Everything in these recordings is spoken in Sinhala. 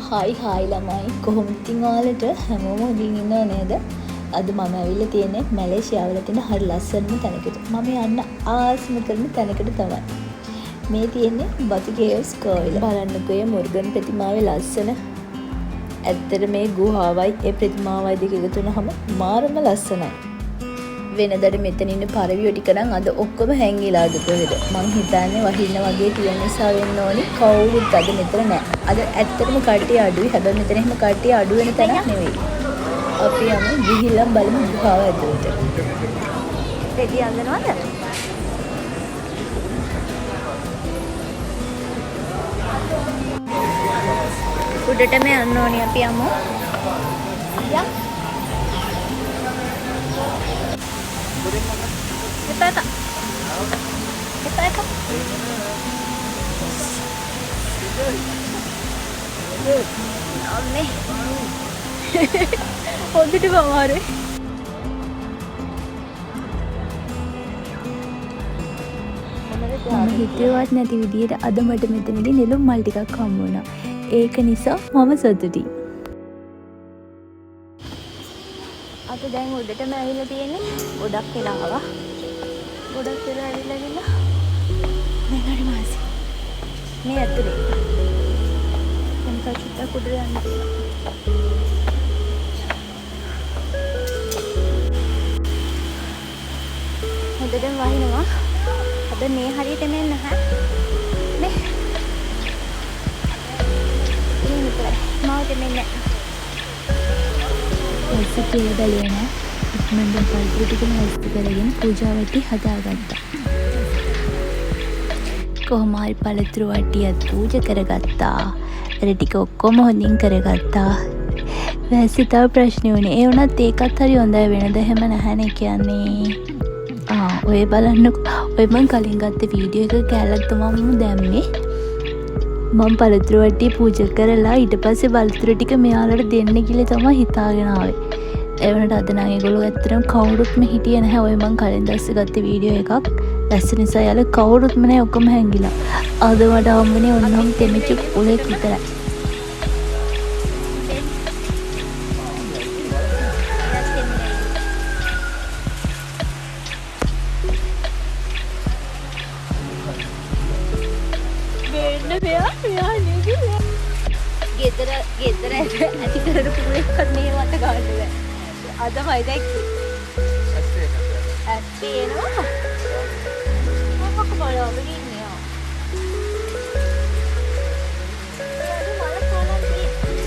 හායි ළමයි කොහොමද ඉතින් ඔයාලට හැමෝම හොඳින් ඉන්නව නේද? අද මම ඇවිල්ලා තියෙන්නේ මැලේසියාවල තියෙන හරි ලස්සනම තැනකට. මම යන්න ආසම කරන තැනකට තමයි. මේ තියෙන්නේ බතු කේව්ස් කෝවිල. බලන්නකෝ මේ මුර්ගන් ප්‍රතිමාවේ ලස්සන. ඇත්තට මේ ගුහාවයි ඒ ප්‍රතිමාවයි දෙක එකතු වුනහම මාරම ලස්සනයි. වෙනදට මෙතන ඉන්න පරවියෝ ටික නම් අද ඔක්කොම හැංගිලාද කොහෙද? මං හිතන්නේ වහින්න වගේ තියෙන නිසා වෙන්න ඕනි. කවුරුත් අද මෙතන නැහැ. අද ඇත්තටම කට්ටිය අඩුයි. හැබැයි මෙතන එහෙම කට්ටිය අඩු වෙන තැනක් නෙවෙයි. අපි යමු ගිහිල්ලා බලමු ගුහාව ඇතුළට. රෙඩි අඳනවද? උඩටම යන්න ඕනි අපි යමු. යම්. එපාක. අම්මේ. හොඳට බමාරුයි. මම හිතුවත් නැති විදියට අද මට මෙතනදී නෙළුම් මල් ටිකක් හම්බ වුණා. ඒක නිසා මම සතුටුයි. අද දැන් උඩටම ඇවිල්ලා තියෙන්නේ. ගොඩක් වෙලා ආවා. ගොඩක් වෙලා ඇවිල්ලා ගිහලා මේ හරි මාසි. මේ ඇතුලේ. මම කචුට්ටක් උඩට යන්න තියෙනවා. හොඳටම වහිනවා. අද මේ හරියටම එන්න හැ. මේ මාවට මෙන්න ඇස්ස කියලා බැලුවේ නෑ. ඉක්මනට පල්පු ටිකම ඇස්ත කරගෙන පූජාවටි හදාගත්තා. කොහොම හරි පළතුරු වටියත් පූජා කරගත්තා. ඒ ටික ඔක්කොම හොඳින් කරගත්තා. වැස්සේ තව ප්‍රශ්නේ වුණේ. ඒ වුණත් ඒකත් හරි හොඳයි. වෙනද එහෙම නැහැනේ කියන්නේ. ඔය බලන්නකෝ. ඔය මං කලින් ගත්ත වීඩියෝ එක කැලක් තමයි මම දැම්මේ. මම පළතුරු වට්ටිය පූජා කරලා ඊට පස්සේ පළතුරු ටික මෙයාලට දෙන්න කියලා තමයි හිතාගෙන ආවේ. ඒ වුණාට අද නම් ඒගොල්ලෝ ඇත්තටම කවුරුත්ම හිටියේ නැහැ. ඔය මං කලින් දැස්ස ගත්ත වීඩියෝ එකක්. දැස්ස නිසා යාළුවා කවුරුත්ම නැහැ. ඔක්කොම හැංගිලා. අද මට හම්බුනේ ඔන්නම් තෙමිච්ච උලෙක් විතරයි. ගෙදර ඇති කරපු පුරේවත් මේ මත ගන්න බෑ. අදමයි දැක්කේ. ඇත්තේ එනවා. මොකක් බලවගෙන ඉන්නේ ආ. ඒ මල කාලා තියෙන්නේ.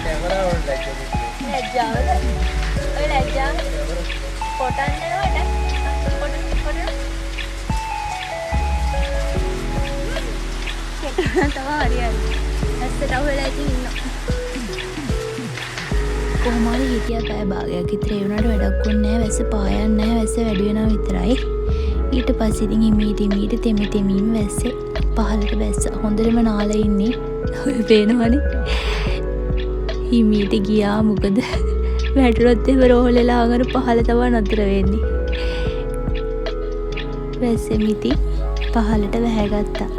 කැමරා වලට ලැජ්ජාවද? ඔය ලැජ්ජාව කොටන්න නේද? කොටන. තව හරියයි. ඇත්තට අවුලලා ඉතින් ඉන්නවා. කොහොම හරි හිටියා පැය භාගයක් විතර ඒ වුණාට වැඩක් වුණේ නැහැ. වැස්ස පායන්නේ නැහැ. වැස්ස වැඩි වෙනවා විතරයි. ඊට පස්සේ ඉතින් හිමීට තෙමින් වැස්සේ පහළට වැස්ස. හොඳටම නාලා ඉන්නේ. ඔය පේනවනේ. හිමීට ගියා මොකද? වැටුනොත් එහෙම රෝහලලා ආගෙන පහළ තමයි නතර වෙන්නේ. වැස්සේ මිටි පහළට වැහැගත්තා.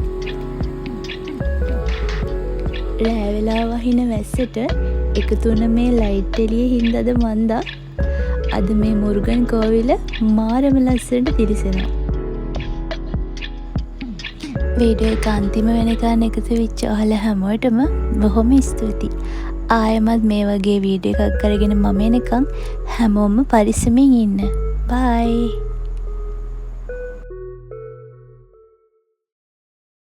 රෑ වෙලා වහින වැස්සට එකතු වුණ මේ ලයිට් එළියේ හින්දාද මන්දා අද මේ මුර්ගන් කෝවිල මාරම ලස්සනට දිලිසෙනවා. වීඩියෝ එක අන්තිම වෙනකන් එකතු වෙච්ච ඔයාලා හැමෝටම බොහොම ස්තුතියි. ආයෙමත් මේ වගේ වීඩියෝ එකක් කරගෙන මම එනකන් හැමෝම පරිස්සමින් ඉන්න. බයි.